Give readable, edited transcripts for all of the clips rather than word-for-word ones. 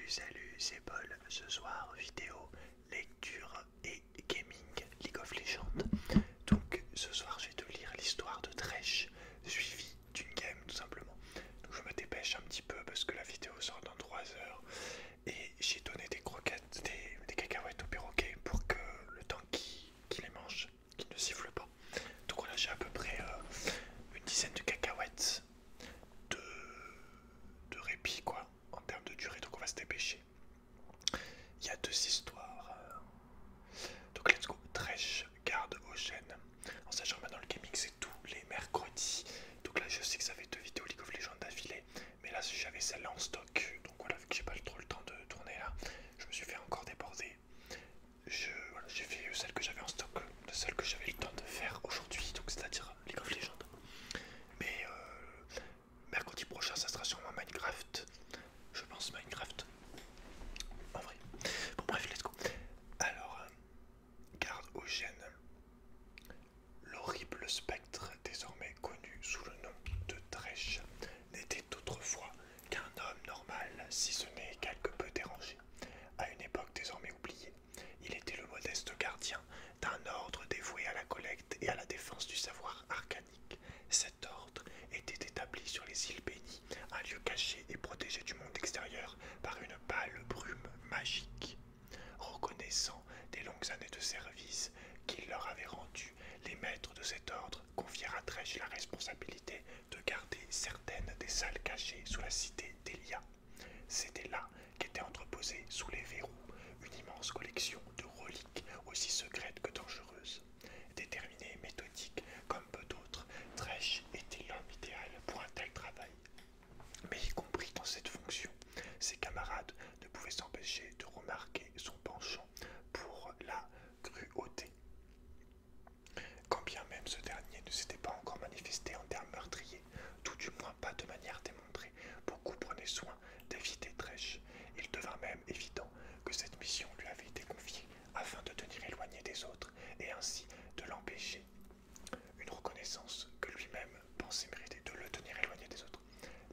Salut, c'est Paul. Ce soir, vidéo, lecture et gaming League of Legends. Donc, ce soir, je vais te lire l'histoire de Thresh, suivie d'une game tout simplement. Donc, je me dépêche un petit peu parce que la vidéo sort dans 3 heures. Et j'ai donné des croquettes, des cacahuètes au perroquet pour que le temps qu'il les mange, qu'il ne siffle pas. Donc, voilà, j'ai à peu près une dizaine de cacahuètes de, de répit, quoi, en termes de durée. Donc, on va se dépêcher. Il y a deux histoires. Donc let's go. Thresh garde au chêne. En sachant que maintenant le gaming c'est tous les mercredis. Donc là je sais que ça fait 2 vidéos League of Legends d'affilée. Mais là j'avais celle-là en stock. Donc voilà, vu que j'ai pas trop le temps de tourner là, je me suis fait encore déborder. J'ai fait celle que j'avais en stock, celle que j'avais le temps de faire aujourd'hui. Donc c'est-à-dire League of Legends. Mais mercredi prochain ça sera sûrement Minecraft. Je pense Minecraft. En vrai. Bon bref, let's go. Alors, garde au gène. L'horrible spectre, désormais connu sous le nom de Thresh, n'était autrefois qu'un homme normal, si ce n'est quelque peu dérangé. À une époque désormais oubliée, il était le modeste gardien d'un ordre dévoué à la collecte et à la défense du savoir arcanique. Cet ordre était établi sur les îles Bénies, un lieu caché et protégé du monde extérieur par une pâle brume magique. Reconnaissant des longues années de service qu'il leur avait rendues, les maîtres de cet ordre confièrent à Thresh la responsabilité de garder certaines des salles cachées sous la cité d'Elia. C'était là qu'était entreposée, sous les verrous, une immense collection de reliques aussi secrètes que dangereuses. Déterminé et méthodique comme peu d'autres, Thresh était l'homme idéal pour un tel travail. Mais y compris dans cette fonction, ses camarades ne pouvaient s'empêcher de remarquer son penchant pour la cruauté. Quand bien même ce dernier ne s'était pas encore manifesté en termes meurtriers, tout du moins pas de manière démontrée, beaucoup prenaient soin d'éviter Thresh. Il devint même évident que cette mission lui avait été confiée afin de tenir éloigné des autres et ainsi de l'empêcher. Une reconnaissance que lui-même pensait mériter, de le tenir éloigné des autres.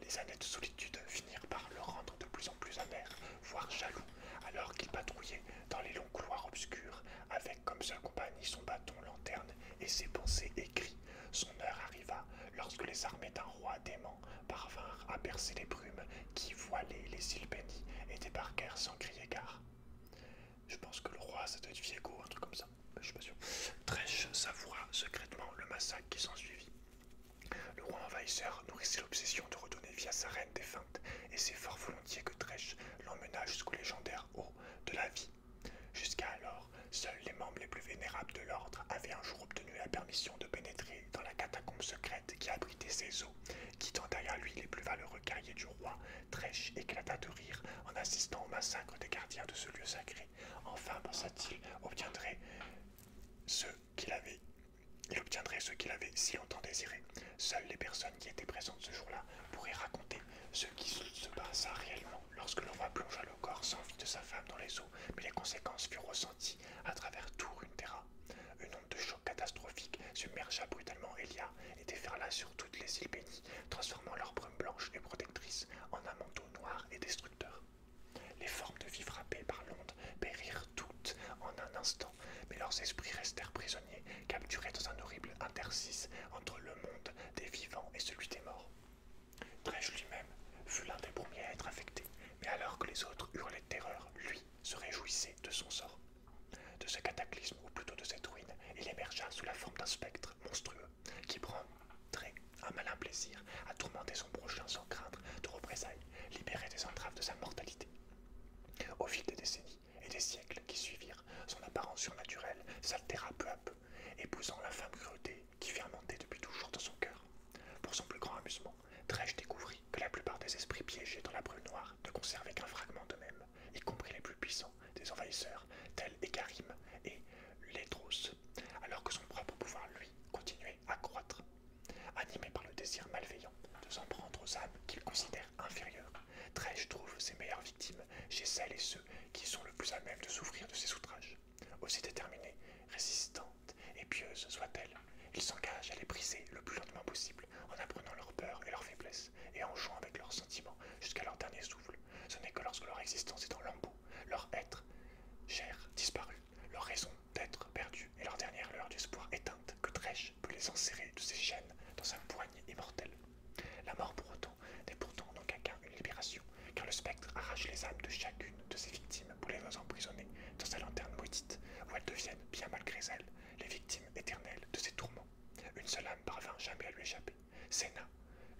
Les années de solitude finirent par le rendre de plus en plus amer, voire jaloux, alors qu'il patrouillait dans les longs couloirs obscurs, avec comme seule compagnie son bâton lanterne et ses pensées écrits. Son heure arriva lorsque les armées d'un roi dément parvinrent à percer les brumes qui voilaient les îles bénies et débarquèrent sans crier gare. Je pense que le roi, ça doit être Viego, un truc comme ça. Je suis pas sûr. Thresh savoura secrètement le massacre qui s'ensuivit. Le roi envahisseur nourrissait l'obsession de redonner vie à sa reine défunte, et c'est fort volontiers que Thresh l'emmena jusqu'au légendaire haut de la vie. Jusqu'à alors, seuls les membres les plus vénérables de l'ordre avaient un jour obtenu la permission de pénétrer dans la catacombe secrète qui abritait ses eaux. Quittant derrière lui les plus valeureux guerriers du roi, Thresh éclata de rire en assistant au massacre des gardiens de ce lieu sacré. Enfin, pensa-t-il, obtiendrait ce qu'il avait si longtemps désiré. Seules les personnes qui étaient présentes ce jour-là pourraient raconter ce qui se passa réellement lorsque le roi plongea le corps sans vie de sa femme dans les eaux, mais les conséquences furent ressenties à travers tout Runeterra. Une onde de choc catastrophique submergea brutalement Elia et déferla sur toutes les îles bénies, transformant leur brume blanche et protectrice en un manteau noir et destructeur. Les formes de vie frappées par l'onde périrent toutes en un instant, mais leurs esprits restèrent prisonniers, capturés dans un horrible interstice entre le monde des vivants et celui des morts. Thresh lui-même fut l'un des premiers à être affecté, mais alors que les autres hurlaient de terreur, lui se réjouissait de son sort. De ce cataclysme, ou plutôt de cette ruine, il émergea sous la forme d'un spectre monstrueux, qui prendrait un malin plaisir à tourmenter son prochain sans craindre de représailles, libéré des entraves de sa mortalité. Au fil des décennies et des siècles qui suivirent, son apparence surnaturelle s'altéra peu à peu, épousant l'infâme cruauté qui fermentait depuis toujours dans son cœur. Pour son plus grand amusement, Thresh découvrit que la plupart des esprits piégés dans la brume noire ne conservaient qu'un fragment d'eux-mêmes, y compris les plus puissants des envahisseurs, tels Ekarim et Ledros, alors que son propre pouvoir, lui, continuait à croître. Animé par le désir malveillant de s'en prendre aux âmes qu'il considère inférieures, Thresh trouve ses meilleures victimes chez celles et ceux qui sont le plus à même de souffrir de ses outrages. Aussi déterminées, résistantes et pieuses soient-elles, Il s'engage à les briser le plus lentement possible, en apprenant leur peur et leur faiblesse, et en jouant avec leurs sentiments jusqu'à leur dernier souffle. Ce n'est que lorsque leur existence est en lambeaux, leur être chair disparu, leur raison d'être perdue et leur dernière lueur d'espoir éteinte, que Tresh peut les enserrer de ses chaînes dans sa poignée immortelle. La mort pour autant n'est pourtant en aucun cas une libération, car le spectre arrache les âmes de chacune de ses victimes pour les emprisonner dans sa lanterne maudite, où elles deviennent, bien malgré elles, les victimes éternelles de ses tourments. Une seule âme parvint jamais à lui échapper, Senna,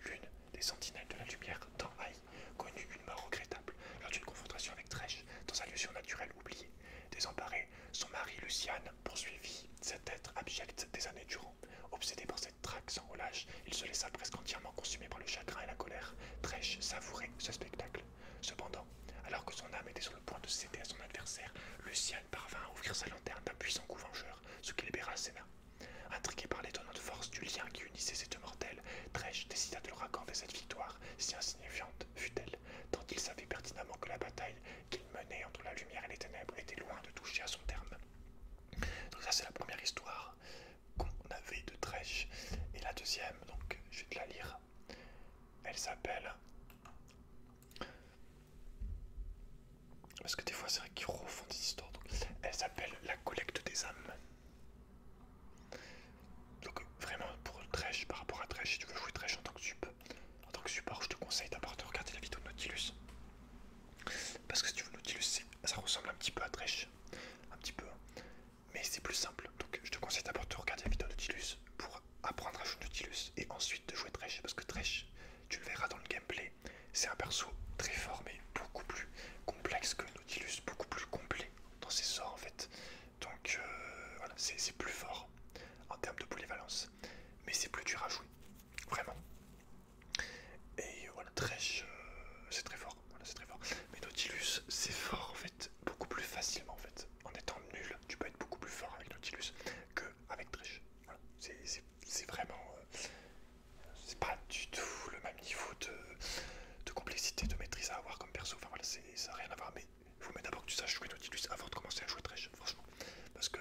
l'une des sentinelles de la lumière tant haïe, connut une mort regrettable lors d'une confrontation avec Tresh dans un lieu surnaturel oublié. Désemparé, son mari Luciane poursuivit cet être abject des années durant. Obsédé par cette traque sans relâche, il se laissa presque entièrement consumé par le chagrin et la colère. Tresh savourait ce spectacle. Cependant, alors que son âme était sur le point de céder à son adversaire, Luciane parvint à ouvrir sa lanterne d'un puissant coup vengeur, ce qui libéra Senna. Intrigué par l'étonnante force du lien qui unissait ces deux mortels, Tresh décida de leur accorder cette victoire, si insignifiante fut-elle, tant il savait pertinemment que la bataille qu'il menait entre la lumière et les ténèbres était loin de toucher à son terme. Donc ça c'est la première histoire qu'on avait de Tresh. Et la deuxième, donc je vais te la lire, elle s'appelle... Parce que des fois c'est vrai qu'ils refont des histoires, donc elle s'appelle La collecte des âmes. Donc vraiment pour Tresh, par rapport à Tresh, si tu veux jouer Tresh en tant que support, je te conseille d'abord de regarder la vidéo de Nautilus. Parce que si tu veux Nautilus, ça ressemble un petit peu à Tresh, un petit peu, mais c'est plus simple. Donc je te conseille d'abord de regarder la vidéo de Nautilus pour apprendre à jouer Nautilus et ensuite de jouer Tresh, parce que Tresh, tu le verras dans le gameplay, c'est un perso très fort mais beaucoup plus complexe que Nautilus, beaucoup plus complet dans ses sorts en fait. Donc voilà, c'est plus fort en termes de polyvalence, mais c'est plus dur à jouer, vraiment. Et voilà, Tresh, c'est très fort, voilà, c'est très fort. Mais Nautilus, c'est fort en fait, beaucoup plus facilement en fait. En étant nul, tu peux être beaucoup plus fort avec Nautilus que avec Tresh. Voilà, c'est vraiment, c'est pas du tout le même niveau de complexité, de maîtrise à avoir comme perso. Enfin voilà, ça n'a rien à voir. Mais il faut d'abord que tu saches jouer Nautilus avant de commencer à jouer Tresh, franchement, parce que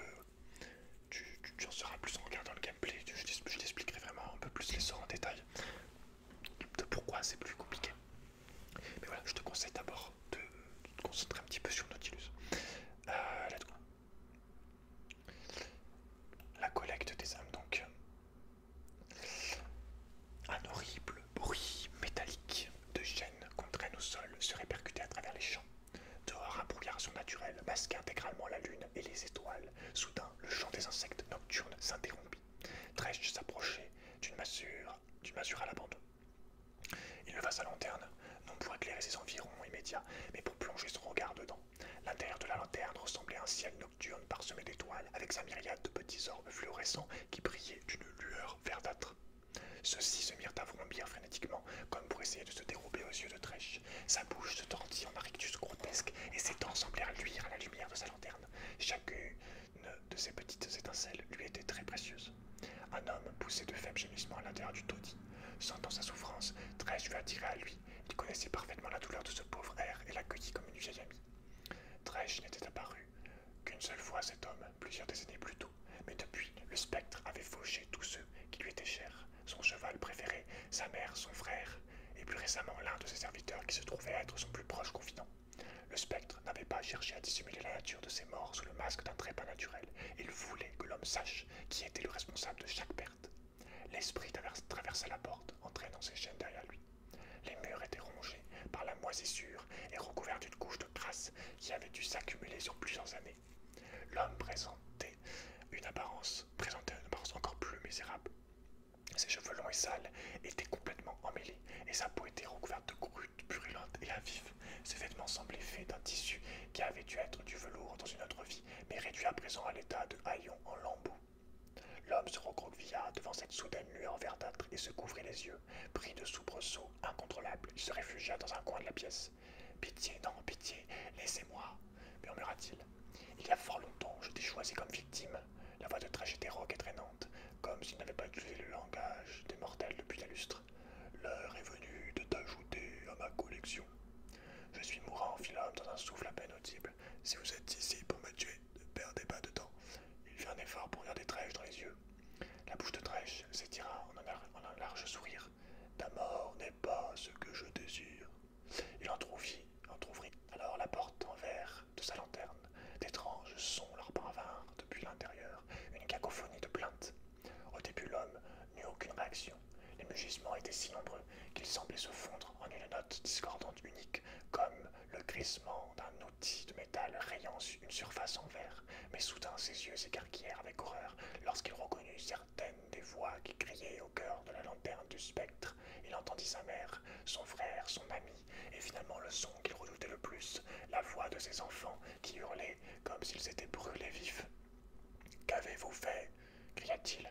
tu en sauras plus en regardant le gameplay. Je t'expliquerai vraiment un peu plus les sorts en détail, de pourquoi c'est plus compliqué. Mais voilà, je te conseille d'abord de te concentrer un petit peu sur Nautilus. Let's go. La collecte des âmes, donc. Un horrible bruit métallique de chaînes qu'on traîne au sol se répercutait à travers les champs. Dehors, un brouillard surnaturel masquait intégralement la lune et les étoiles. Soudain, le chant des insectes nocturnes s'interrompit. Tresh s'approchait d'une masure à l'abandon. Il leva sa lanterne, non pour éclairer ses environs immédiats, mais pour plonger son regard dedans. L'intérieur de la lanterne ressemblait à un ciel nocturne parsemé d'étoiles, avec sa myriade de petits orbes fluorescents qui brillaient d'une lueur verdâtre. Ceux-ci se mirent à vrombir frénétiquement, comme pour essayer de se dérober aux yeux de Tresh. Sa bouche se tordit en un rictus grotesque, et ses dents semblèrent luire à la lumière de sa lanterne. Chacune de ces petites étincelles lui était très précieuse. Un homme poussait de faibles gémissements à l'intérieur du taudis. Sentant sa souffrance, Tresh fut attiré à lui. Il connaissait parfaitement la douleur de ce pauvre air et l'accueillit comme une vieille amie. Tresh n'était apparu qu'une seule fois à cet homme, plusieurs décennies plus tôt, mais depuis, le spectre avait fauché tous ceux qui lui étaient chers. Son cheval préféré, sa mère, son frère, et plus récemment l'un de ses serviteurs qui se trouvait être son plus proche confident. Le spectre n'avait pas cherché à dissimuler la nature de ses morts sous le masque d'un trépas naturel. Il voulait que l'homme sache qui était le responsable de chaque perte. L'esprit traversa la porte, entraînant ses chaînes derrière lui. Les murs étaient rongés par la moisissure et recouverts d'une couche de crasse qui avait dû s'accumuler sur plusieurs années. L'homme présentait une apparence encore plus misérable. Ses cheveux longs et sales étaient complètement emmêlés, et sa peau était recouverte de croûtes brûlantes et à vif. Ses vêtements semblaient faits d'un tissu qui avait dû être du velours dans une autre vie, mais réduit à présent à l'état de haillons en lambeaux. L'homme se recroquevilla devant cette soudaine lueur verdâtre et se couvrit les yeux. Pris de soubresauts incontrôlables, il se réfugia dans un coin de la pièce. « Pitié, non, pitié, laissez-moi » murmura-t-il. « Il y a fort longtemps, je t'ai choisi comme victime. » La voix de Tresh était rauque et traînante, comme s'il n'avait pas utilisé le langage des mortels depuis la lustre. « L'heure est venue de t'ajouter à ma collection. Je suis mourant, fit l'homme dans un souffle à peine audible. Si vous êtes ici pour me tuer, ne perdez pas de temps. » Il fit un effort pour regarder Tresh dans les yeux. La bouche de glissement d'un outil de métal rayant une surface en verre, mais soudain ses yeux s'écarquillèrent avec horreur lorsqu'il reconnut certaines des voix qui criaient au cœur de la lanterne du spectre. Il entendit sa mère, son frère, son ami, et finalement le son qu'il redoutait le plus, la voix de ses enfants qui hurlaient comme s'ils étaient brûlés vifs. « Qu'avez-vous fait » cria-t-il.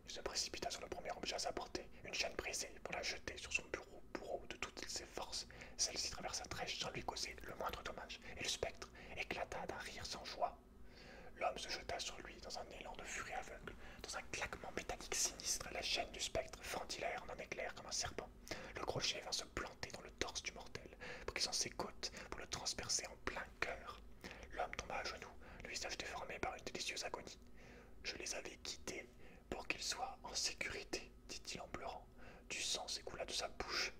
Il se précipita sur le premier objet à sa portée, une chaîne brisée, pour la jeter sur son bourreau de toutes ses forces. Celle-ci traversa Trèche sans lui causer le moindre dommage, et le spectre éclata d'un rire sans joie. L'homme se jeta sur lui dans un élan de furie aveugle. Dans un claquement métallique sinistre, la chaîne du spectre fendit l'air en un éclair comme un serpent. Le crochet vint se planter dans le torse du mortel, brisant ses côtes pour le transpercer en plein cœur. L'homme tomba à genoux, le visage déformé par une délicieuse agonie. « Je les avais quittés pour qu'ils soient en sécurité, dit-il en pleurant. Du sang s'écoula de sa bouche.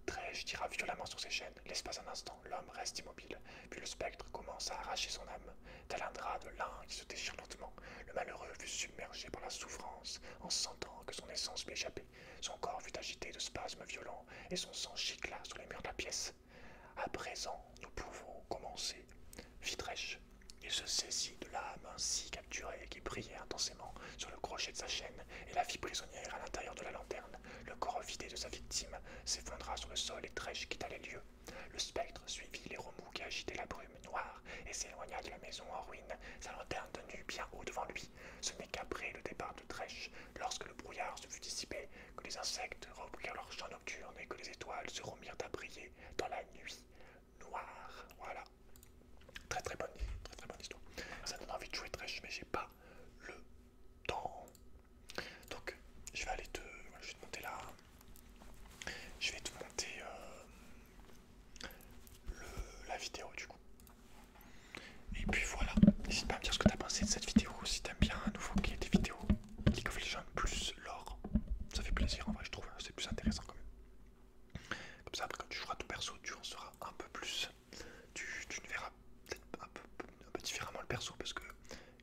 Trèche tira violemment sur ses chaînes. L'espace d'un instant, l'homme reste immobile. Puis le spectre commença à arracher son âme, tel un drap de lin qui se déchire lentement. Le malheureux fut submergé par la souffrance en sentant que son essence lui échappait. Son corps fut agité de spasmes violents et son sang gicla sur les murs de la pièce. À présent, nous pouvons commencer, fit Trèche. Il se saisit de l'âme ainsi capturée qui brillait intensément sur le crochet de sa chaîne et la fit prisonnière à l'intérieur de la lanterne. Le corps vidé de sa victime s'effondra sur le sol et Trèche quitta les lieux. Le spectre suivit les remous qui agitaient la brume noire et s'éloigna de la maison en ruine, sa lanterne tenue bien haut devant lui. Ce n'est qu'après le départ de Trèche, lorsque le brouillard se fut dissipé, que les insectes reprirent leur chant nocturne et que les étoiles se remirent à briller dans la nuit noire. Voilà. Très très bonne histoire. Ça donne envie de jouer Trèche, mais j'ai pas le temps. Donc je vais je vais te monter là. Je vais te monter la vidéo du coup. Et puis voilà. N'hésite pas à me dire ce que tu as pensé de cette vidéo. Si t'aimes bien à nouveau qu'il y ait des vidéos League of Legends plus lore, ça fait plaisir en vrai, je trouve. C'est plus intéressant quand même. Comme ça après quand tu joueras ton perso, tu en sauras un peu plus. Tu ne verras peut-être un peu différemment le perso parce que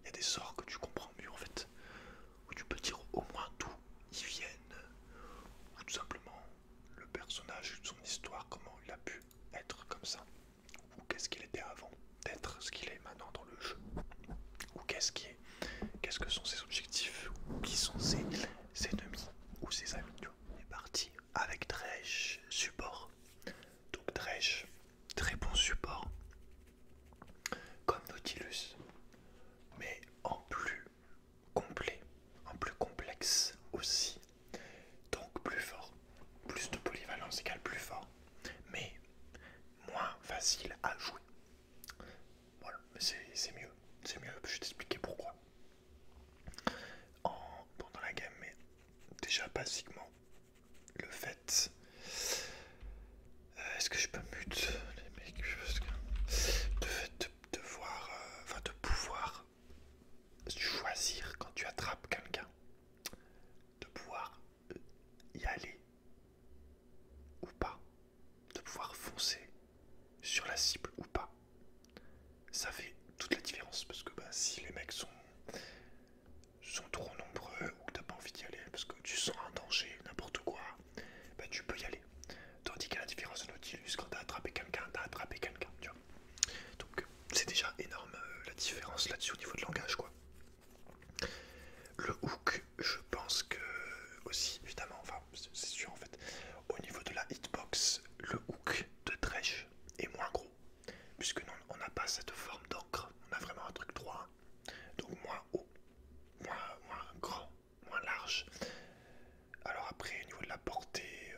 il y a des sorts que tu comprends mieux en fait, où tu peux dire au moins d'où ils viennent, ou tout simplement le personnage, son histoire, comment il a pu être comme ça, ou qu'est-ce qu'il était avant d'être ce qu'il est maintenant dans le jeu, ou qu'est-ce que sont ses objectifs, ou qui sont ses ennemis ou ses amis. Tu vois. On est parti avec Trèche, support. Donc Trèche, très bon support. Comme Nautilus, mais en plus complet, en plus complexe aussi, donc plus fort, plus de polyvalence égale plus fort, mais moins facile à jouer. Voilà, mais c'est mieux, je vais t'expliquer pourquoi. Pendant la game, mais déjà basiquement, le fait... est-ce que je peux mute les mecs parce que... Le fait de voir, de pouvoir choisir quand tu attrapes quelqu'un, de pouvoir y aller ou pas, de pouvoir foncer sur la cible ou pas, ça fait toute la différence parce que si les mecs sont trop nombreux ou que t'as pas envie d'y aller parce que tu sens un danger, n'importe quoi, tu peux y aller. Tandis qu'à la différence de Nautilus, quand t'as attrapé quelqu'un, tu vois. Donc c'est déjà énorme la différence là-dessus au niveau de langage quoi. Le hook, je pense que aussi, évidemment, enfin c'est sûr en fait, au niveau de la hitbox, le hook de Trèche est moins gros, puisque non, on n'a pas cette forme d'encre, on a vraiment un truc droit, donc moins haut, moins grand, moins large. Alors après, au niveau de la portée,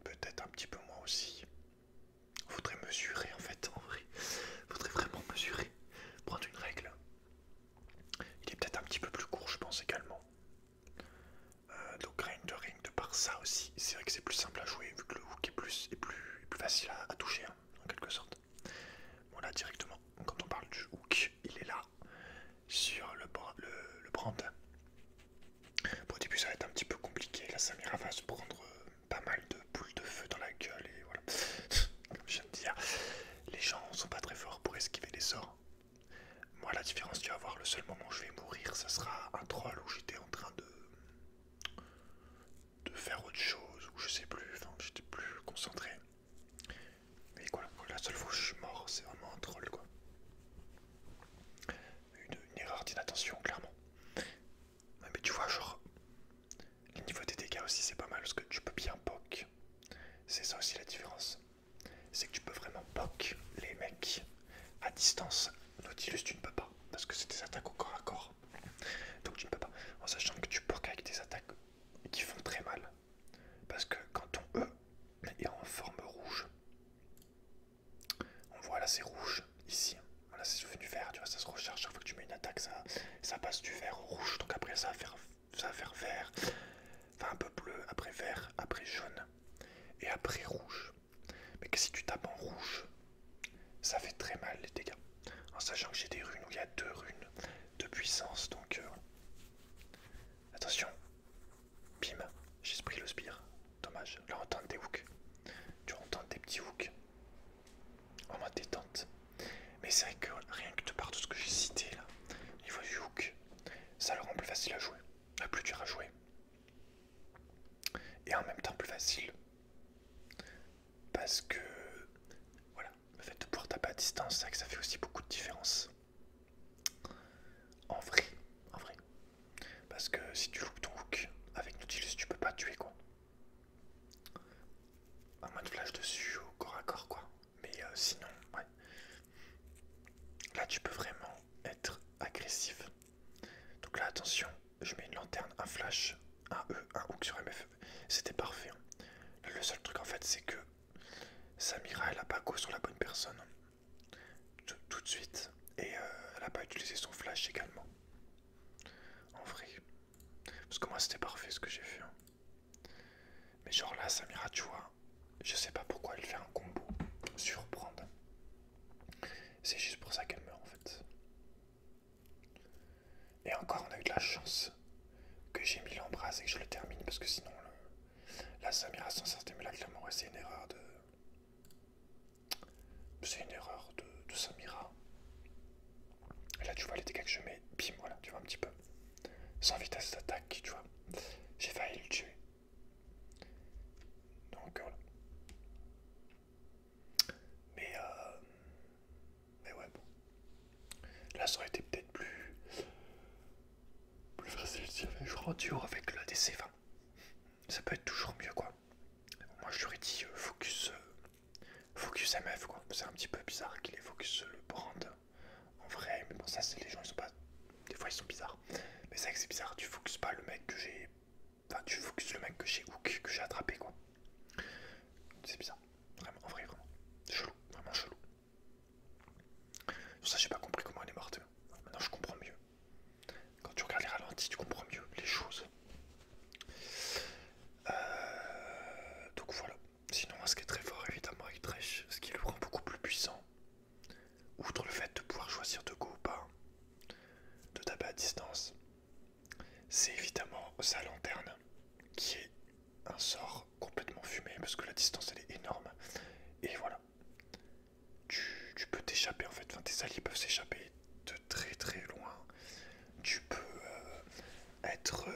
peut-être un petit peu moins aussi. Faudrait mesurer en fait, en vrai, faudrait vraiment mesurer, prendre une règle. Il est peut-être un petit peu plus court, je pense également. Donc ring de par ça aussi, c'est vrai que c'est plus simple à jouer vu que le hook est plus facile à toucher hein, en quelque sorte. Bon là directement, quand on parle du hook, il est là sur le brand. Bon, au début ça va être un petit peu compliqué, la Samira va se prendre pas mal de boules de feu dans la gueule et voilà. Comme je viens de dire, les gens sont pas très forts pour esquiver les sorts. Moi la différence tu vas voir, le seul moment où je vais mourir ça sera un troll où j'étais en train de faire autre chose ou je sais plus, enfin j'étais plus concentré. Mais quoi distance, Nautilus tu ne peux pas, parce que c'est des attaques au corps à corps. Donc tu ne peux pas, en sachant que tu bloques avec des attaques qui font très mal. Parce que quand ton E est en forme rouge, on voit là c'est rouge, ici, voilà c'est devenu vert, tu vois, ça se recharge chaque fois que tu mets une attaque, ça passe du vert au rouge, donc après ça va faire vert, enfin un peu bleu, après vert, après jaune, et après rouge. Mais que si tu tapes en rouge, ça fait très mal les dégâts. En sachant que j'ai des runes où il y a 2 runes de puissance, donc attention, bim, j'ai pris le spire, dommage, là on tente des hooks, tu vois on tente des petits hooks, en mode détente. Mais c'est vrai que rien que de par tout ce que j'ai cité là, au niveau du hook, ça le rend plus facile à jouer, plus dur à jouer, et en même temps plus facile, parce que voilà, le fait de pouvoir taper à distance, c'est vrai que ça fait aussi beaucoup de différence. En vrai, en vrai. Parce que si tu loupes ton hook avec Nautilus, tu peux pas tuer quoi. À moins de flash dessus au corps à corps quoi. Mais sinon, ouais. Là tu peux vraiment être agressif. Donc là attention, je mets une lanterne, un flash, un E, un hook sur MF. C'était parfait. Hein. Là, le seul truc en fait c'est que Samira elle a pas go sur la bonne personne. Tout de suite. Et elle a pas utilisé son flash également. En vrai. Parce que moi c'était parfait ce que j'ai fait. Hein. Mais genre là, Samira, tu vois, je sais pas pourquoi elle fait un combo surprendre. C'est juste pour ça qu'elle meurt en fait. Et encore, on a eu de la chance que j'ai mis l'embrase et que je le termine parce que sinon, la Samira s'en sortait. Mais là, clairement, ouais, c'est une erreur de. C'est une erreur de Samira. Et là, tu vois les dégâts que je mets, bim, voilà, tu vois un petit peu. Sans vitesse d'attaque, tu vois. J'ai failli le tuer. Donc voilà. Mais ouais, bon. Là, ça aurait été peut-être plus facile si j'avais joué en duo avec le ADC. Enfin, ça peut être toujours mieux, quoi. Moi, je lui aurais dit focus MF, quoi. C'est un petit peu bizarre qu'il ait focus le brand en vrai, mais bon, ça, c'est les gens, ils sont pas. Des fois, ils sont bizarres. Mais c'est vrai que c'est bizarre, tu focuses pas le mec que j'ai. Enfin, tu focuses le mec que j'ai hook, que j'ai attrapé, quoi. C'est bizarre. Vraiment, en vrai, vraiment. Chelou, vraiment chelou. Sur ça, j'ai pas compris comment elle est morte. Maintenant, je comprends mieux. Quand tu regardes les ralentis, tu comprends mieux les choses. Donc voilà. Sinon, ce qui est très fort, évidemment, avec Thresh, ce qui le rend beaucoup plus puissant, outre le fait de pouvoir choisir de go ou pas, de taper à distance, c'est évidemment sa lanterne, qui est un sort complètement fumé, parce que la distance, elle est énorme. Et voilà. Tu peux t'échapper, en fait. Enfin, tes alliés peuvent s'échapper de très très loin. Tu peux être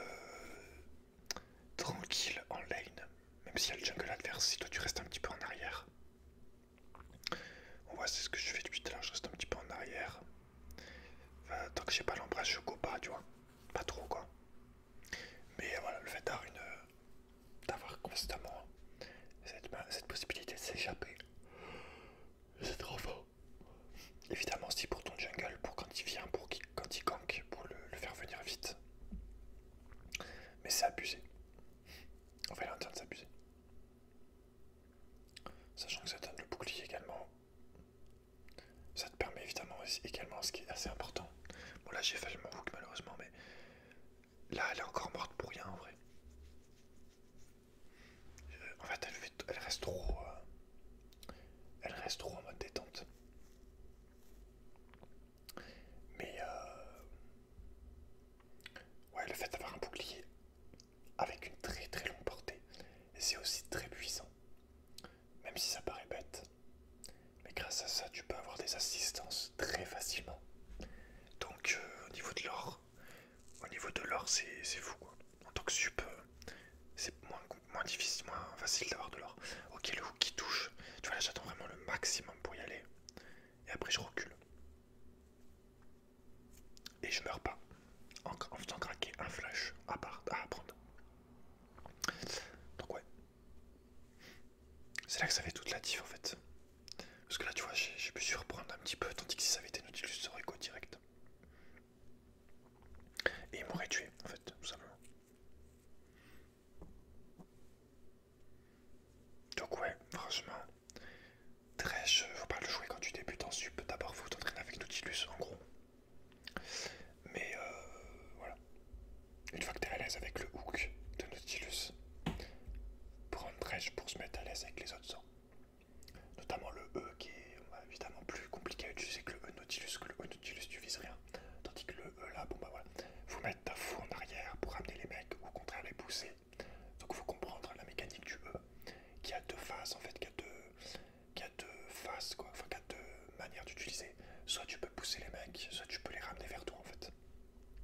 tranquille en lane, même s'il y a le jungle adverse, si toi tu restes un petit peu en arrière. On voit, c'est ce que je fais depuis tout à l'heure, je reste un petit peu en arrière. Enfin, tant que j'ai pas l'embrasse, je go pas, tu vois. Pas trop, quoi. Mais voilà, le fait d'avoir constamment cette possibilité de s'échapper, c'est trop fort. Évidemment, aussi pour ton jungle, pour quand il vient, quand il gank, pour le faire venir vite. Mais c'est abusé. Enfin, il est en train de s'abuser. Sachant que ça donne le bouclier également. Ça te permet évidemment également, ce qui est assez important. Bon, là j'ai fait mon hook malheureusement, mais là elle est encore morte pour rien en vrai. En fait, elle reste trop. Elle reste trop en mode détente. Mais ouais, le fait d'avoir un bouclier avec une très très longue portée, c'est aussi très puissant. Même si ça paraît bête. Mais grâce à ça, tu peux avoir des assistances très facilement. Donc au niveau de l'or, c'est fou quoi. En tant que sup, c'est moins difficile, moins facile d'avoir de l'or. Ok, le hook qui touche. Tu vois là, j'attends vraiment le maximum pour y aller. Et après, je recule. Et je meurs pas. En faisant craquer un flash à prendre. Donc ouais. C'est là que ça fait toute la diff en fait. Parce que là, tu vois, j'ai pu surprendre un petit peu. Tandis que si ça avait utiliser. Soit tu peux pousser les mecs, soit tu peux les ramener vers toi en fait.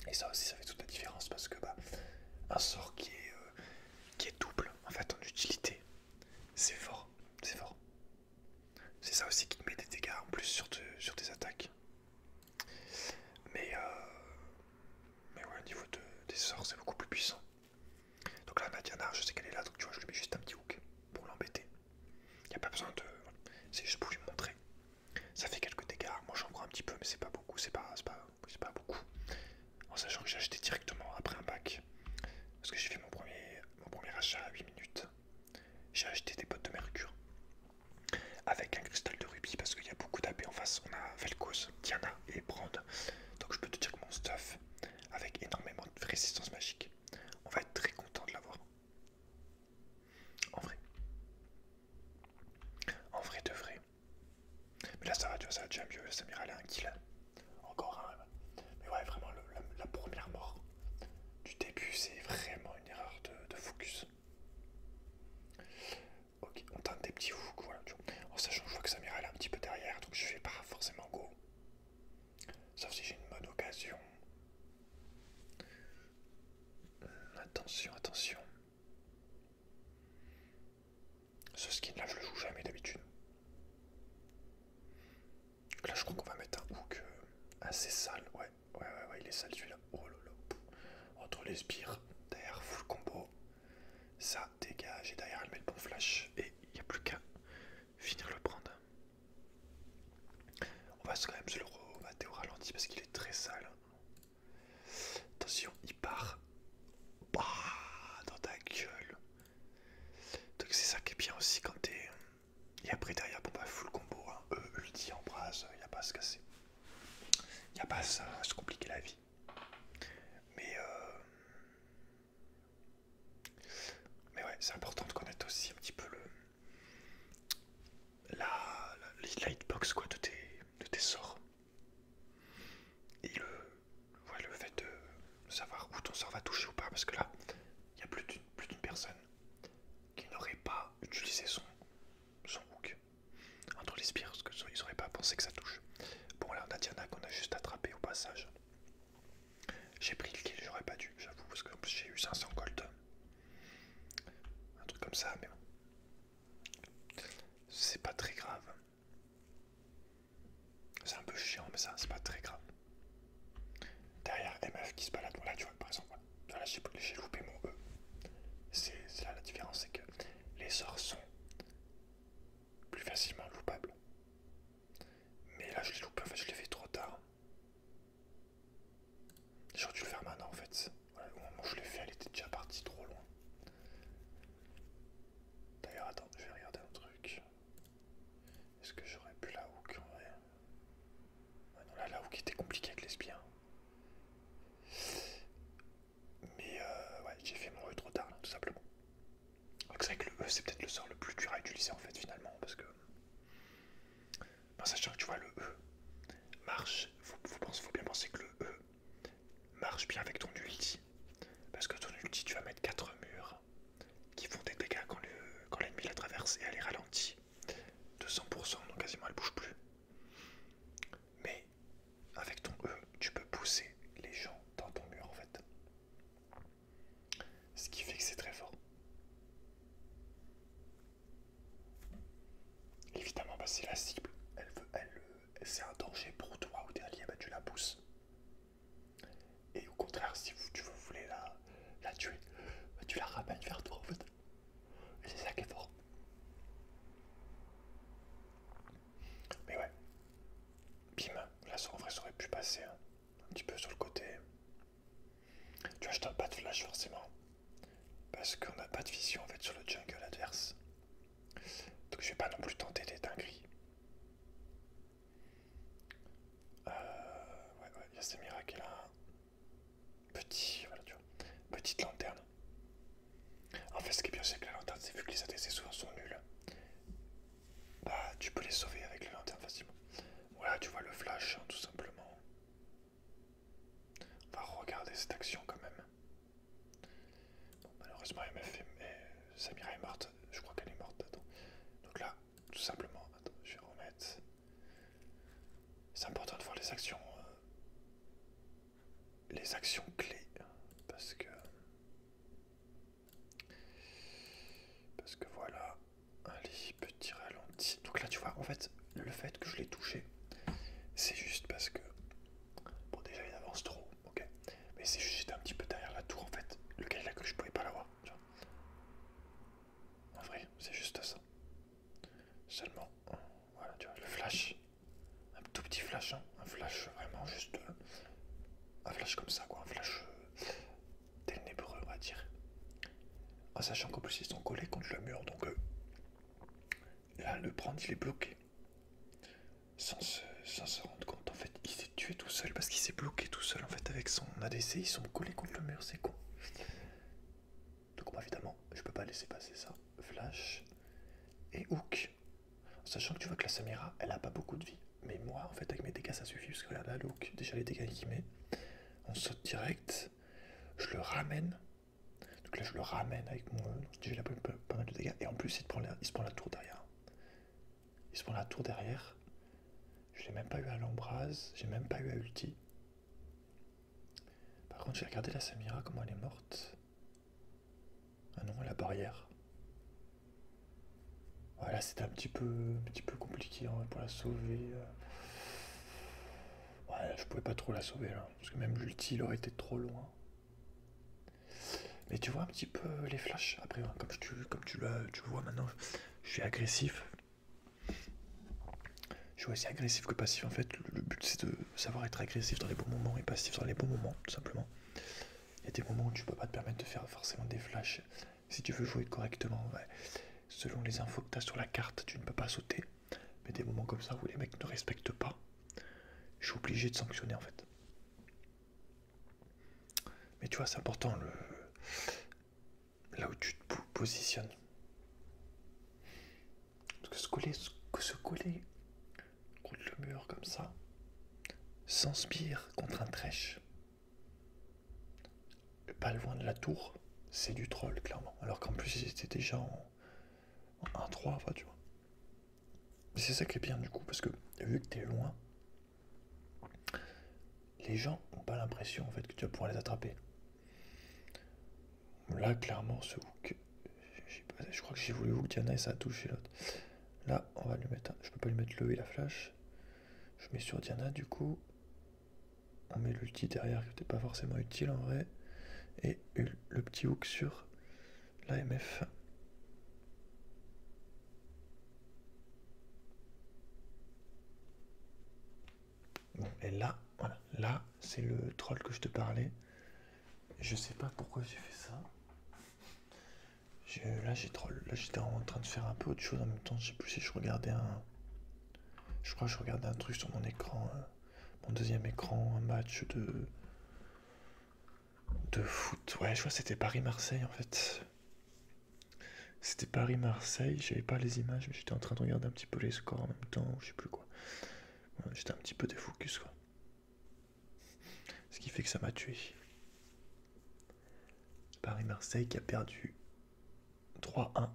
Et ça aussi, ça fait toute la différence parce que bah, un sort qui est double en fait en utilité, c'est fort, c'est fort. C'est ça aussi qui te met des dégâts en plus sur tes attaques. Mais, ouais, au niveau des sorts, c'est beaucoup plus puissant. Donc là, Nadiana, je sais qu'elle est là, donc tu vois, je lui mets juste un petit hook pour l'embêter. Il n'y a pas besoin de... C'est juste pour lui montrer. Ça fait quelques dégâts. Moi, j'en prends un petit peu, mais c'est pas beaucoup. C'est pas beaucoup. En sachant que j'ai acheté directement après un pack. Parce que j'ai fait mon premier achat à 8 minutes. J'ai acheté des bottes de mercure. Avec un cristal de rubis, parce qu'il y a beaucoup d'AP en face. On a Vel'Koz, Diana et Brand. Donc je peux te dire que mon stuff, avec énormément de résistance magique, on va être très content de l'avoir. En vrai. En vrai de vrai. Mais là ça va, tu vois, ça va déjà mieux. Samira elle a un kill. Encore un. Mais ouais, vraiment, la première mort du début, c'est vraiment une erreur de focus. Ok, on tente des petits hooks, voilà. En sachant que je vois que Samira elle est un petit peu derrière, donc je vais pas forcément go. Sauf si j'ai une bonne occasion. Attention, attention. Ce skin là, je le joue jamais d'habitude. Là, je crois qu'on va mettre un hook assez sale. Ouais, il est sale celui-là. Oh là là. Entre les spires, derrière, full combo. Ça dégage et derrière, elle met le bon flash. Et il n'y a plus qu'à finir le prendre. On va quand même se le remater au ralenti parce qu'il est très sale. Attention, il part. Bah, dans ta gueule. Donc c'est ça qui est bien aussi quand t'es... Et après derrière, bon bah full combo, hein. Ulti en brasse, y a pas à se casser. Y a pas à se compliquer la vie. Mais ouais, c'est important de connaître aussi un petit peu la hitbox quoi, de tes sorts. Et le fait de savoir où ton sort va toucher ou pas, parce que là, il y a plus d'une personne qui n'aurait pas utilisé son hook entre les spires, parce qu'ils n'auraient pas pensé que ça touche. Bon là on a Diana qu'on a juste attrapé au passage. J'ai pris le kill, j'aurais pas dû, j'avoue, parce qu'en plus j'ai eu 500 gold. Un truc comme ça, mais bon. C'est pas très grave. C'est un peu chiant, mais ça, c'est pas très grave. Derrière MF qui se balade, voilà, tu vois, par exemple, voilà, j'ai loupé mon E. C'est là la différence, c'est que les sorts sont plus facilement loupables. Mais là, je l'ai loupé, en fait, je l'ai fait trop tard. J'aurais dû le faire maintenant, en fait. Voilà, au moment où je l'ai fait, elle était déjà partie trop loin. D'ailleurs, attends, je vais regarder un truc. Est-ce que j'aurais pu la hook en vrai? Ouais, non, là, la hook était compliquée avec les spiens. Mais ouais, j'ai fait mon E trop tard, là, tout simplement. Donc c'est vrai que le E, c'est peut-être le sort le plus dur à utiliser, en fait, finalement, parce que... En sachant que, tu vois, le E marche, faut bien penser que le E marche bien avec ton ulti. Parce que ton ulti, tu vas mettre 4 murs qui font des dégâts quand l'ennemi la traverse et elle est ralentie de 100%, donc quasiment elle bouge plus. Mais avec ton E, tu peux pousser les gens dans ton mur en fait. Ce qui fait que c'est très fort. Évidemment, bah, c'est la cible. C'est un danger pour toi ou tes alliés, bah, tu la pousses. Et au contraire, si tu voulais la tuer, bah, tu la ramènes vers toi en fait. Et c'est ça qui est fort. Mais ouais, bim, là en vrai ça aurait pu passer hein, un petit peu sur le côté. Tu vois, je donne pas de flash forcément. Parce qu'on n'a pas de vision en fait sur le jungle adverse. Donc je vais pas non plus tenter des dingueries. Ouais, il y a Samira qui est là. Voilà, tu vois. Petite lanterne. En fait, ce qui est bien, c'est que la lanterne, c'est vu que les ADC souvent sont nuls. Bah, tu peux les sauver avec la lanterne facilement. Voilà, tu vois le flash, hein, tout simplement. On va regarder cette action quand même. Bon, malheureusement, Samira est morte. Je crois qu'elle est morte. Attends. Donc là, tout simplement, attends, je vais remettre. les actions clés, parce que voilà, allez, petit ralenti. Donc là tu vois, en fait, le fait que je l'ai touché, c'est juste parce que, bon déjà il avance trop, ok, mais c'est juste j'étais un petit peu derrière la tour en fait, le gars là que je pouvais pas l'avoir, tu vois. En vrai, c'est juste ça. Seulement, voilà, tu vois, le flash, un tout petit flash, hein, un flash vraiment juste, un flash comme ça quoi, un flash ténébreux on va dire. En sachant qu'en plus ils sont collés contre le mur, donc là le prendre il est bloqué. Sans se rendre compte, en fait, il s'est tué tout seul parce qu'il s'est bloqué tout seul en fait avec son ADC, ils sont collés contre le mur, c'est con. Donc moi évidemment, je peux pas laisser passer ça. Flash et hook. En sachant que tu vois que la Samira, elle a pas beaucoup de vie. Mais moi, en fait, avec mes dégâts, ça suffit parce que regarde là, le hook, déjà les dégâts qu'il met. On saute direct, je le ramène. Donc là, je le ramène avec mon E. Donc déjà, il a pas mal de dégâts. Et en plus, il se prend la tour derrière. Il se prend la tour derrière. Je l'ai même pas eu à l'embrase, j'ai même pas eu à ulti. Par contre, j'ai regardé la Samira, comment elle est morte. Ah non, la barrière. Voilà, c'était un petit peu compliqué hein, pour la sauver. Ouais, je pouvais pas trop la sauver là, parce que même l'ulti, il aurait été trop loin. Mais tu vois un petit peu les flashs. Après, hein, comme tu vois maintenant, je suis agressif. Je suis aussi agressif que passif. En fait, le but c'est de savoir être agressif dans les bons moments et passif dans les bons moments, tout simplement. Il y a des moments où tu peux pas te permettre de faire forcément des flashs. Si tu veux jouer correctement, ouais. Selon les infos que tu as sur la carte, tu ne peux pas sauter. Mais des moments comme ça où les mecs ne respectent pas, je suis obligé de sanctionner en fait. Mais tu vois, c'est important là où tu te positionnes. Parce que se coller contre le mur comme ça, sans spire contre un trèche, pas loin de la tour, c'est du troll clairement. Alors qu'en plus ils étaient déjà en 1-3, enfin, tu vois. Mais c'est ça qui est bien du coup, parce que vu que t'es loin, les gens n'ont pas l'impression en fait que tu vas pouvoir les attraper. Là, clairement, ce hook, je crois que j'ai voulu hook Diana et ça a touché l'autre. Là, on va lui mettre. Je peux pas lui mettre le E et la flash. Je mets sur Diana, du coup. On met l'ulti derrière, qui n'était pas forcément utile en vrai. Et le petit hook sur l'AMF. Bon, et là, voilà. Là, c'est le troll que je te parlais. Je sais pas pourquoi j'ai fait ça. Là, j'ai troll. Là, j'étais en train de faire un peu autre chose en même temps. Je sais plus si je regardais un. Je crois que je regardais un truc sur mon écran. Mon deuxième écran, un match de foot. Ouais, je crois que c'était Paris-Marseille en fait. C'était Paris-Marseille, j'avais pas les images, mais j'étais en train de regarder un petit peu les scores en même temps, je sais plus quoi. Ouais, j'étais un petit peu défocus quoi. Ce qui fait que ça m'a tué. Paris-Marseille qui a perdu 3-1.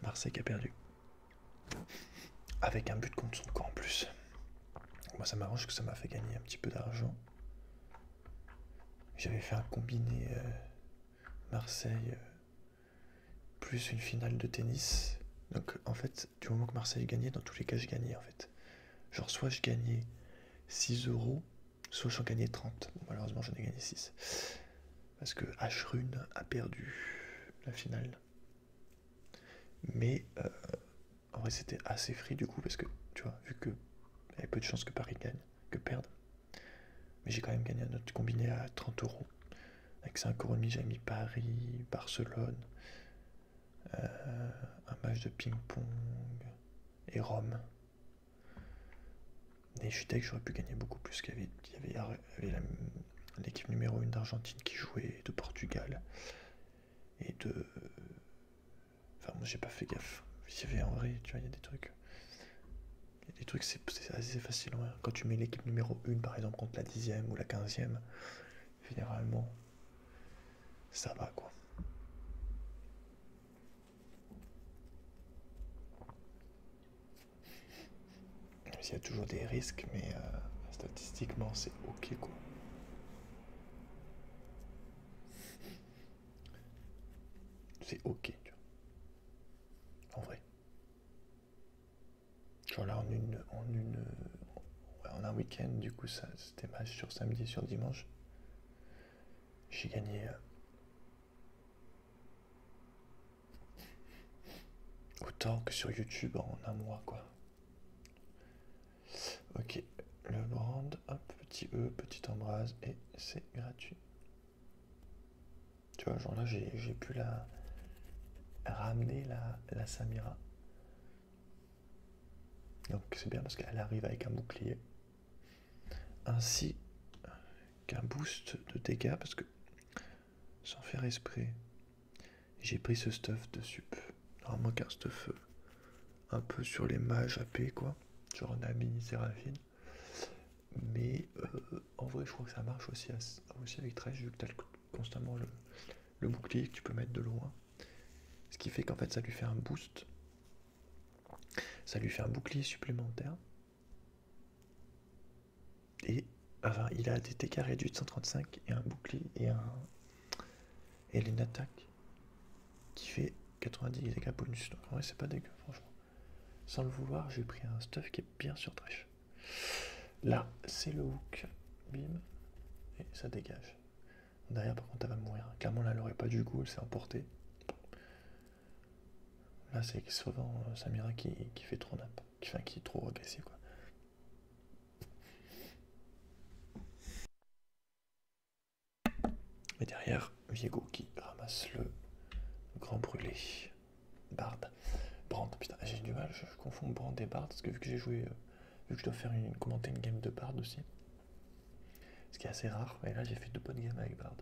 Marseille qui a perdu. Avec un but contre son camp en plus. Moi ça m'arrange que ça m'a fait gagner un petit peu d'argent. J'avais fait un combiné Marseille plus une finale de tennis. Donc en fait, du moment que Marseille gagnait, dans tous les cas je gagnais en fait. Genre soit je gagnais 6 euros, soit j'en gagnais 30. Bon, malheureusement j'en ai gagné 6. Parce que H-Rune a perdu la finale. Mais en vrai c'était assez free du coup parce que tu vois, vu que il y avait peu de chances que Paris gagne, que perde. Mais j'ai quand même gagné un autre combiné à 30 euros. Avec 5,5 € j'avais mis Paris, Barcelone, un match de ping-pong et Rome. Et je suis que j'aurais pu gagner beaucoup plus qu'il y avait l'équipe numéro 1 d'Argentine qui jouait, de Portugal et de. Enfin, moi j'ai pas fait gaffe. Il y avait en vrai, tu vois, il y a des trucs. Il y a des trucs, c'est assez facile. Ouais. Quand tu mets l'équipe numéro 1 par exemple contre la 10e ou la 15e, généralement, ça va quoi. Il y a toujours des risques, mais statistiquement, c'est ok quoi. C'est ok, tu vois. En vrai. Genre là, en un week-end, du coup, ça, c'était match sur samedi, sur dimanche. J'ai gagné autant que sur YouTube en un mois, quoi. Ok, le brand, hop, petit E, petite embrase, et c'est gratuit. Tu vois, genre là, j'ai pu ramener la Samira. Donc c'est bien parce qu'elle arrive avec un bouclier. Ainsi qu'un boost de dégâts, parce que sans faire esprit, j'ai pris ce stuff de sup. Normalement qu'un stuff un peu sur les mages AP, quoi. Genre Nami, Séraphine. Mais en vrai, je crois que ça marche aussi, aussi avec Thresh, vu que tu as constamment le bouclier que tu peux mettre de loin. Ce qui fait qu'en fait, ça lui fait un boost. Ça lui fait un bouclier supplémentaire. Et enfin, il a des dégâts réduits de 135 et un bouclier et une attaque qui fait 90 dégâts bonus. Donc en vrai, c'est pas dégueu, franchement. Sans le vouloir, j'ai pris un stuff qui est bien sur Thresh. Là, c'est le hook. Bim. Et ça dégage. Derrière, par contre, elle va mourir. Clairement, là, elle aurait pas du goût, elle s'est emportée. Là, c'est souvent Samira qui fait trop nap. Qui est trop agressif, quoi. Et derrière, Viego qui ramasse le grand brûlé. Bard. Brand, putain, j'ai du mal, je confonds Brand et Bard, parce que vu que j'ai joué, vu que je dois commenter une game de Bard aussi, ce qui est assez rare, et là j'ai fait 2 bonnes games avec Bard.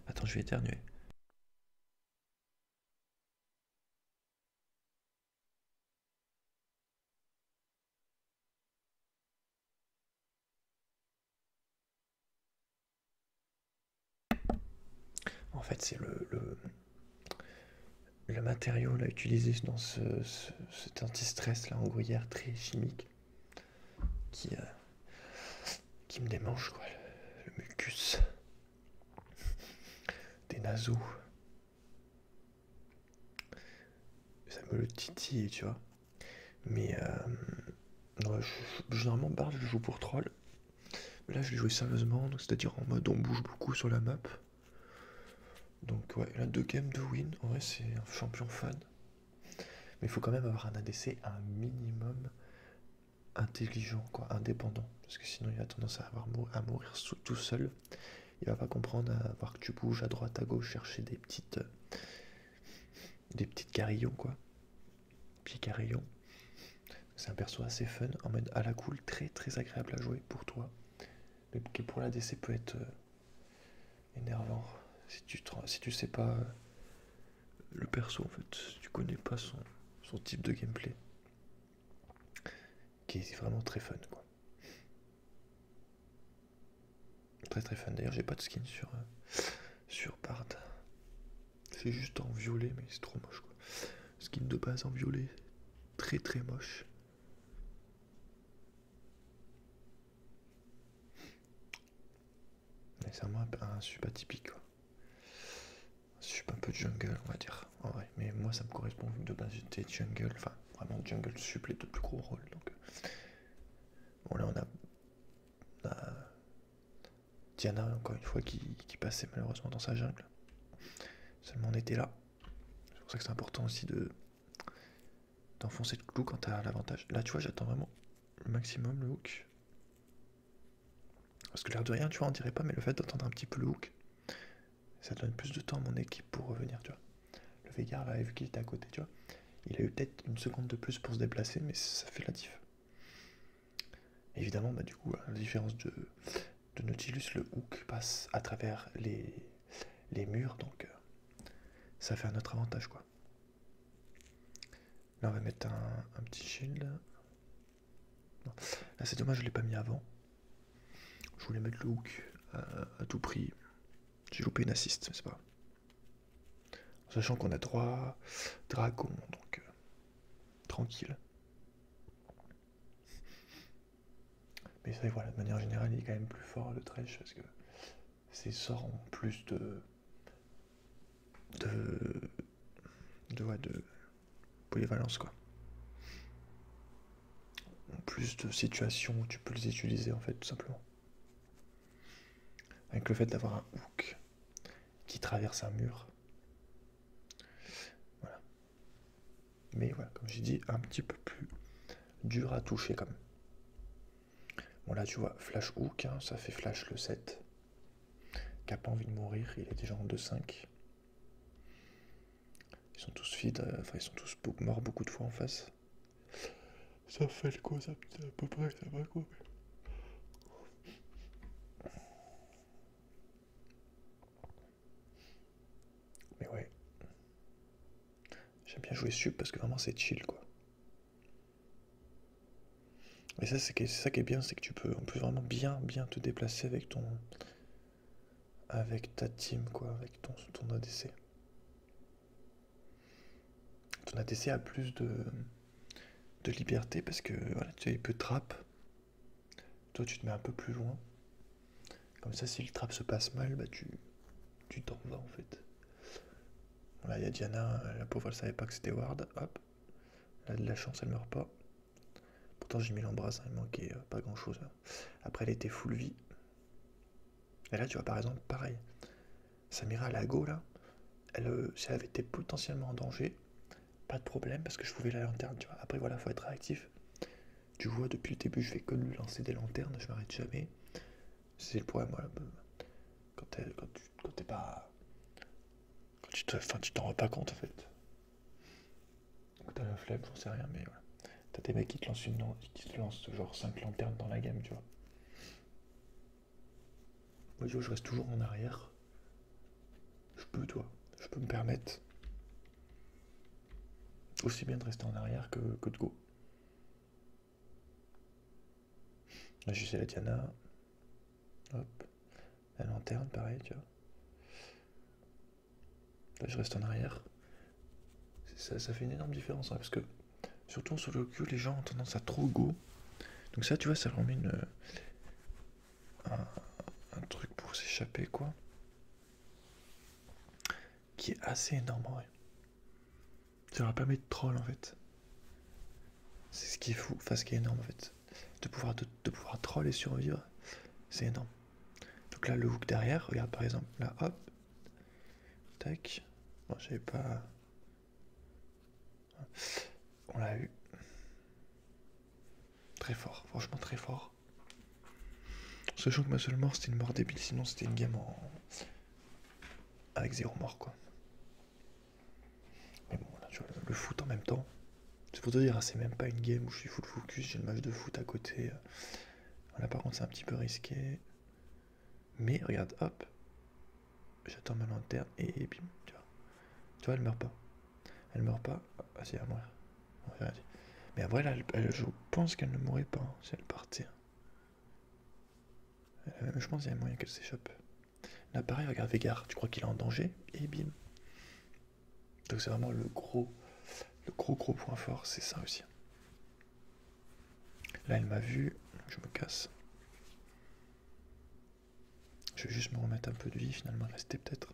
Attends, je vais éternuer. En fait, c'est le matériau là, utilisé dans cet anti-stress là en gruyère très chimique qui, euh, qui me démange, quoi. Le mucus des naseaux. Ça me le titille, tu vois. Mais non, généralement, Bard, je joue pour troll. Mais là, je l'ai joué sérieusement, c'est-à-dire en mode on bouge beaucoup sur la map. Donc ouais, là 2 games de win, en vrai c'est un champion fan. Mais il faut quand même avoir un ADC un minimum intelligent, quoi, indépendant. Parce que sinon il a tendance à mourir tout seul. Il va pas comprendre à voir que tu bouges à droite, à gauche, chercher des petites carillons, quoi. Petits carillons. C'est un perso assez fun, en mode à la cool, très très agréable à jouer pour toi. Mais qui pour l'ADC peut être énervant. Si tu sais pas le perso, en fait, si tu connais pas son type de gameplay. Qui est vraiment très fun, quoi. Très très fun. D'ailleurs, j'ai pas de skin sur Bard. C'est juste en violet, mais c'est trop moche, quoi. Skin de base en violet, très très moche. Mais c'est vraiment un sup atypique, quoi. Un sup un peu jungle, on va dire, en vrai. Mais moi, ça me correspond vu que de base j'étais jungle, enfin vraiment jungle sup les 2 plus gros rôles. Donc bon, là on a Diana encore une fois qui passait malheureusement dans sa jungle. Seulement on était là. C'est pour ça que c'est important aussi d'enfoncer le clou quand t'as l'avantage. Là, tu vois, j'attends vraiment le maximum le hook. Parce que l'air de rien, tu vois, on dirait pas, mais le fait d'attendre un petit peu le hook, ça donne plus de temps à mon équipe pour revenir, tu vois. Le Veigar, là, vu qu'il était à côté, tu vois, il a eu peut-être une seconde de plus pour se déplacer, mais ça fait la diff. Évidemment, bah, du coup, à la différence de Nautilus, le hook passe à travers les murs, donc ça fait un autre avantage, quoi. Là, on va mettre un petit shield. Non. Là, c'est dommage, je l'ai pas mis avant. Je voulais mettre le hook à tout prix. J'ai loupé une assist, mais c'est pas grave. Sachant qu'on a 3 dragons, donc tranquille. Mais c'est voilà, de manière générale, il est quand même plus fort le Thresh parce que ses sorts ont plus de, de polyvalence quoi. Ont plus de situations où tu peux les utiliser en fait tout simplement. Avec le fait d'avoir un hook qui traverse un mur. Voilà. Mais voilà, comme j'ai dit, un petit peu plus dur à toucher quand même. Bon là tu vois, Flash Hook, hein, ça fait Flash le 7. Qui a pas envie de mourir, il est déjà en 2-5. Ils sont tous feed, enfin ils sont tous morts beaucoup de fois en face. Ça fait le quoi ça, putain, à peu près, ça va quoi. Mais ouais. J'aime bien jouer sub parce que vraiment c'est chill quoi. Et ça c'est ça qui est bien, c'est que on peut vraiment bien te déplacer avec ta team quoi, avec ton ADC. Ton ADC a plus de liberté parce que voilà, tu sais, il peut trap. Toi tu te mets un peu plus loin. Comme ça si le trap se passe mal, bah tu t'en vas en fait. Là il y a Diana, la pauvre elle savait pas que c'était Ward, hop. Elle a de la chance, elle meurt pas. Pourtant j'ai mis l'embrasse, hein, il manquait pas grand chose. Hein. Après elle était full vie. Et là tu vois par exemple pareil. Samira à la go là, si elle avait été potentiellement en danger, pas de problème parce que je pouvais la lanterne, tu vois. Après voilà, faut être réactif. Tu vois depuis le début je fais que lui lancer des lanternes, je m'arrête jamais. C'est le problème, voilà. Quand t'es pas. Enfin, tu t'en rends pas compte en fait. Quand t'as la flemme, j'en sais rien, mais voilà. T'as des mecs qui te lancent genre 5 lanternes dans la game, tu vois. Moi, je reste toujours en arrière. Je peux me permettre aussi bien de rester en arrière que de go. Là, j'essaie la Diana. Hop. La lanterne, pareil, tu vois. Là, je reste en arrière. Ça fait une énorme différence, hein, parce que surtout sur le queue, les gens ont tendance à trop go. Donc ça, tu vois, ça leur met un truc pour s'échapper, quoi. Qui est assez énorme, ouais. Ça leur permet de troll, en fait. C'est ce qui est fou, enfin ce qui est énorme, en fait. De pouvoir troll et survivre, c'est énorme. Donc là, le hook derrière, regarde par exemple, là, hop. Tac. Bon, j'avais pas... On l'a eu. Très fort, franchement très fort. Sachant que ma seule mort c'était une mort débile, sinon c'était une game avec 0 mort quoi. Mais bon, là tu vois, le foot en même temps. C'est pour te dire, hein, c'est même pas une game où je suis full focus, j'ai le match de foot à côté. Là par contre c'est un petit peu risqué. Mais regarde, hop. J'attends ma lanterne et bim, tu vois. Tu vois, elle meurt pas. Elle meurt pas. Ah si, elle va mourir. Mais après là, je pense qu'elle ne mourrait pas hein, si elle partait. Je pense qu'il y a moyen qu'elle s'échappe. Là pareil, regarde Vegar, tu crois qu'il est en danger et bim. Donc c'est vraiment le gros point fort, c'est ça aussi. Là elle m'a vu, je me casse. Je vais juste me remettre un peu de vie, finalement rester peut-être.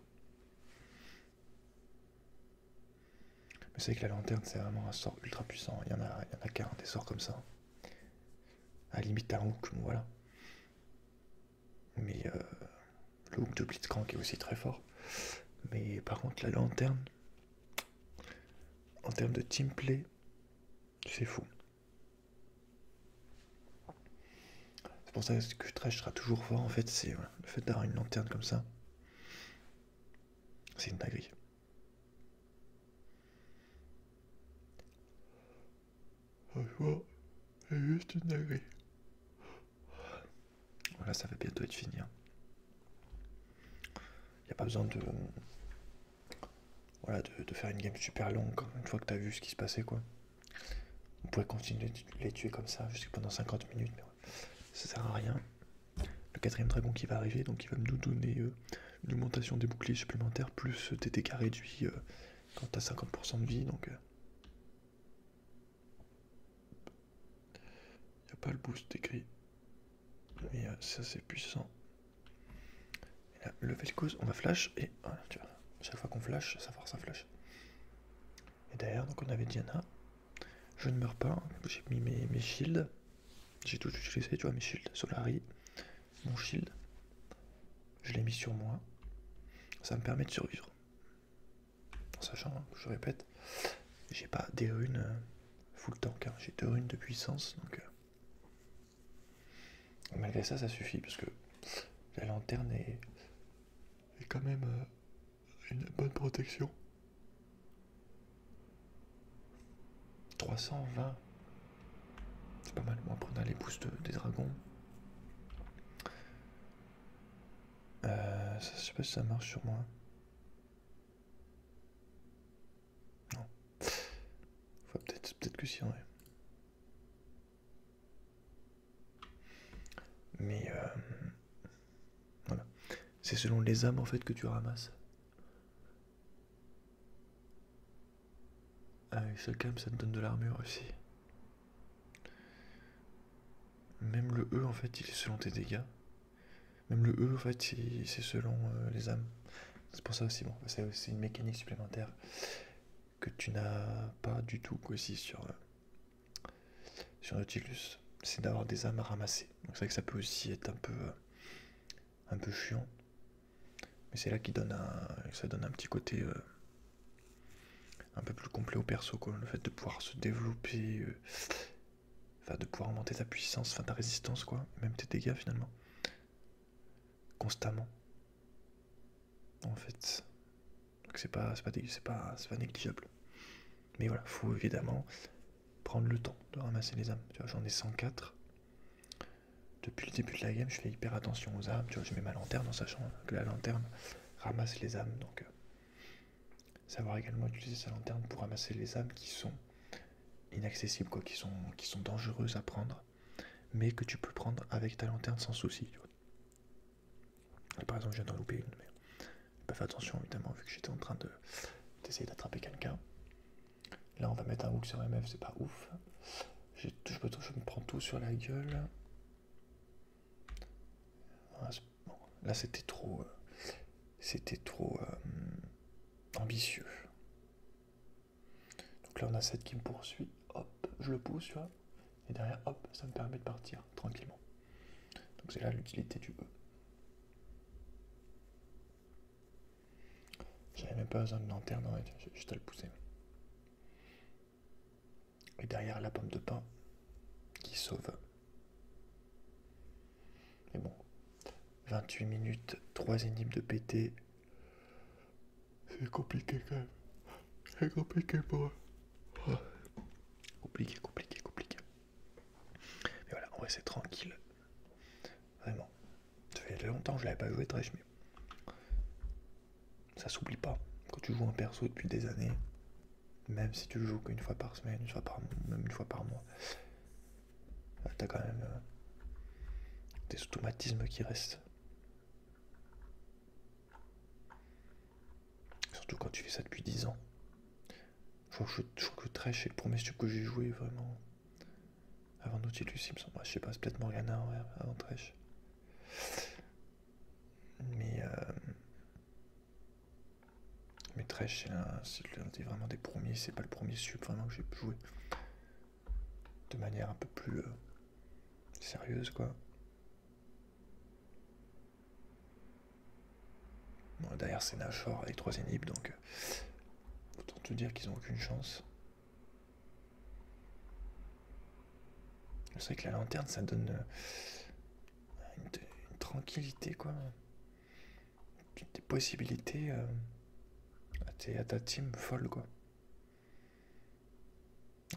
Mais c'est que la lanterne c'est vraiment un sort ultra puissant, il y en a qu'un des sorts comme ça. À la limite un hook, bon, voilà. Mais le hook de Blitzcrank est aussi très fort. Mais par contre la lanterne, en termes de teamplay, c'est fou. C'est pour ça que Thresh sera toujours fort en fait, c'est voilà, le fait d'avoir une lanterne comme ça. C'est une dinguerie. Franchement, c'est juste une dinguerie. Voilà, ça va bientôt être fini. Hein. Y a pas besoin de faire une game super longue une fois que t'as vu ce qui se passait quoi. On pourrait continuer de les tuer comme ça jusqu'à pendant 50 minutes, mais ouais, ça sert à rien. Le quatrième dragon qui va arriver, donc il va nous donner une augmentation des boucliers supplémentaires, plus des dégâts réduits quand t'as 50% de vie, donc y a pas le boost écrit. Mais ça c'est puissant. Et là, le Vel'Koz, on va flash et voilà, tu vois. Chaque fois qu'on flash, ça force un flash. Et derrière, donc on avait Diana. Je ne meurs pas, j'ai mis mes shields. J'ai tout utilisé, tu vois, mes shields, Solari, mon shield. Je l'ai mis sur moi. Ça me permet de survivre. En sachant, je répète, j'ai pas des runes full tank, hein. J'ai 2 runes de puissance, donc malgré ça, ça suffit parce que la lanterne est quand même une bonne protection. 320, c'est pas mal. Bon, après on a les boosts des dragons. Je sais pas si ça marche sur moi. Non. Peut-être que si, ouais. Mais voilà. C'est selon les âmes en fait que tu ramasses. Chaque âme ça te donne de l'armure aussi. Même le E en fait il est selon tes dégâts. Même le E en fait c'est selon les âmes. C'est pour ça aussi, bon, c'est une mécanique supplémentaire que tu n'as pas du tout aussi sur Nautilus. C'est d'avoir des âmes à ramasser. Donc c'est vrai que ça peut aussi être un peu chiant. Mais c'est là ça donne un petit côté un peu plus complet au perso, quoi. Le fait de pouvoir se développer, de pouvoir augmenter ta puissance, ta résistance, quoi. Même tes dégâts finalement. Constamment. En fait. Donc c'est pas négligeable. Mais voilà, faut évidemment prendre le temps de ramasser les âmes. Tu vois, j'en ai 104. Depuis le début de la game, je fais hyper attention aux âmes. Tu vois, je mets ma lanterne en sachant que la lanterne ramasse les âmes. Donc, savoir également utiliser sa lanterne pour ramasser les âmes qui sont inaccessibles, quoi, qui sont dangereuses à prendre, mais que tu peux prendre avec ta lanterne sans souci. Tu vois. Et par exemple, je viens d'en louper une, mais j'ai pas fait attention évidemment vu que j'étais en train d'essayer d'attraper quelqu'un. Là, on va mettre un hook sur MF, c'est pas ouf. Je me prends tout sur la gueule. Bon, là, c'était trop ambitieux. Donc là, on a 7 qui me poursuit. Hop, je le pousse, tu vois. Et derrière, hop, ça me permet de partir tranquillement. Donc c'est là l'utilité du E. J'avais même pas besoin de lanterne, ouais, j'ai juste à le pousser. Et derrière, la pomme de pain qui sauve. Mais bon, 28 minutes, 3 énigmes de PT. C'est compliqué quand même. C'est compliqué pour eux. Oh. Compliqué. Mais voilà, en vrai, c'est tranquille. Vraiment. Ça fait longtemps que je l'avais pas joué Thresh, mais ça s'oublie pas. Quand tu joues un perso depuis des années, même si tu le joues qu'une fois par semaine, une fois par mois, même une fois par mois, t'as quand même des automatismes qui restent. Surtout quand tu fais ça depuis 10 ans. Je crois que Thresh est le premier stup que j'ai joué vraiment. Avant Nautilus, il me semble. Je sais pas, c'est peut-être Morgana ouais, avant Thresh. Mais Thresh, c'est vraiment des premiers. C'est pas le premier stup vraiment que j'ai joué de manière un peu plus sérieuse, quoi. Bon, derrière, c'est Nashor avec 3 inhibs, donc autant te dire qu'ils ont aucune chance. C'est vrai que la lanterne, ça donne une tranquillité, quoi. Des possibilités à ta team folle, quoi.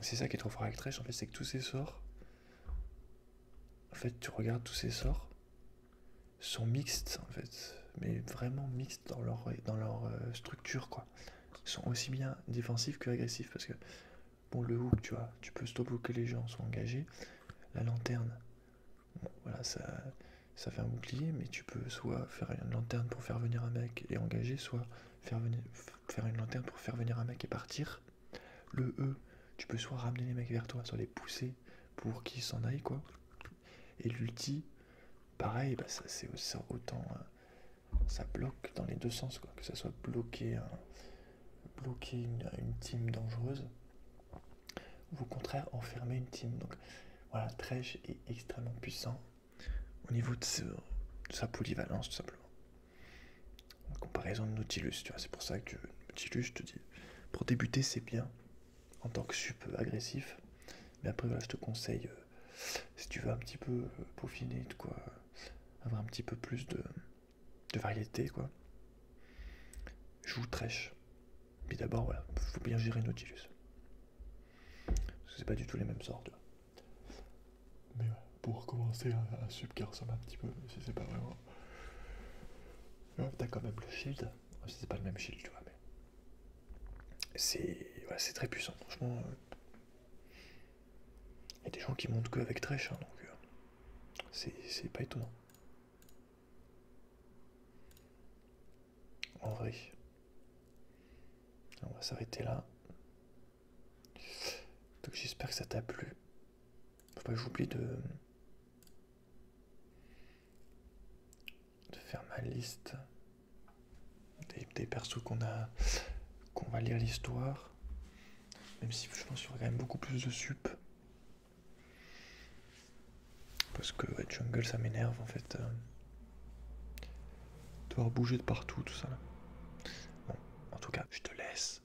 C'est ça qui est trop fort avec Thresh, en fait, c'est que tous ces sorts, en fait, tu regardes tous ces sorts, sont mixtes, en fait, mais vraiment mixtes dans leur structure, quoi. Ils sont aussi bien défensifs que agressifs, parce que, bon, le hook, tu vois, tu peux stop hook que les gens sont engagés. La lanterne, bon, voilà, ça fait un bouclier, mais tu peux soit faire une lanterne pour faire venir un mec et engager, soit faire une lanterne pour faire venir un mec et partir. Le E, tu peux soit ramener les mecs vers toi, soit les pousser pour qu'ils s'en aillent, quoi. Et l'ulti, pareil, bah, ça autant ça bloque dans les deux sens, quoi. Que ça soit bloquer, une team dangereuse, ou au contraire enfermer une team. Donc voilà, Thresh est extrêmement puissant au niveau de sa polyvalence, tout simplement. En comparaison de Nautilus, tu vois, c'est pour ça que Nautilus, je te dis, pour débuter, c'est bien en tant que sup agressif. Mais après, voilà, je te conseille, si tu veux un petit peu peaufiner, de quoi, avoir un petit peu plus de variété, quoi, joue Thresh. Puis d'abord, voilà, faut bien gérer Nautilus. Parce que c'est pas du tout les mêmes sorts, tu vois. Mais ouais, pour commencer un sup qui ressemble un petit peu, si c'est pas vraiment. Ouais, t'as quand même le shield. C'est pas le même shield, tu vois, mais. C'est très puissant, franchement. Il y a des gens qui montent que avec Thresh, hein, donc c'est pas étonnant. En vrai. On va s'arrêter là. Donc j'espère que ça t'a plu. Faut pas que j'oublie de faire ma liste des persos qu'on va lire l'histoire. Même si je pense qu'il y aura quand même beaucoup plus de sup. Parce que ouais, jungle ça m'énerve en fait. Devoir bouger de partout, tout ça là. Bon, en tout cas, je te laisse.